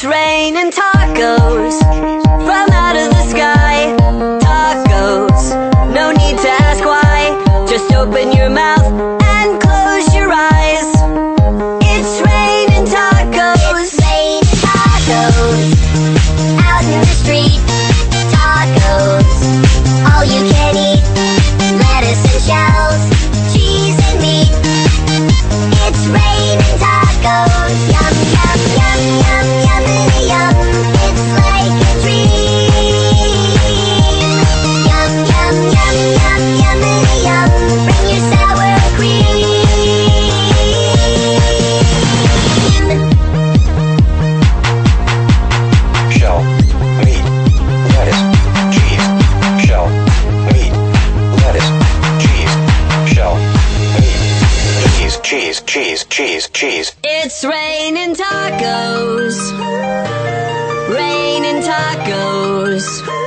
It's raining tacos from out of the sky. Tacos, no need to ask why. Just open your mouth and close your eyes. It's raining tacos. It's raining tacos out in the street. Tacos, all you can eat. Lettuce and shells, cheese and meat. It's raining tacos. Yum, yum, yum, yum, yummity yum. It's like a dream. Yum, yum, yum, yum, yummity yum. Bring your sour cream. Shell, meat, lettuce, cheese. Shell, meat, lettuce, cheese. Shell, meat, cheese. It's raining tacos. Raining tacos.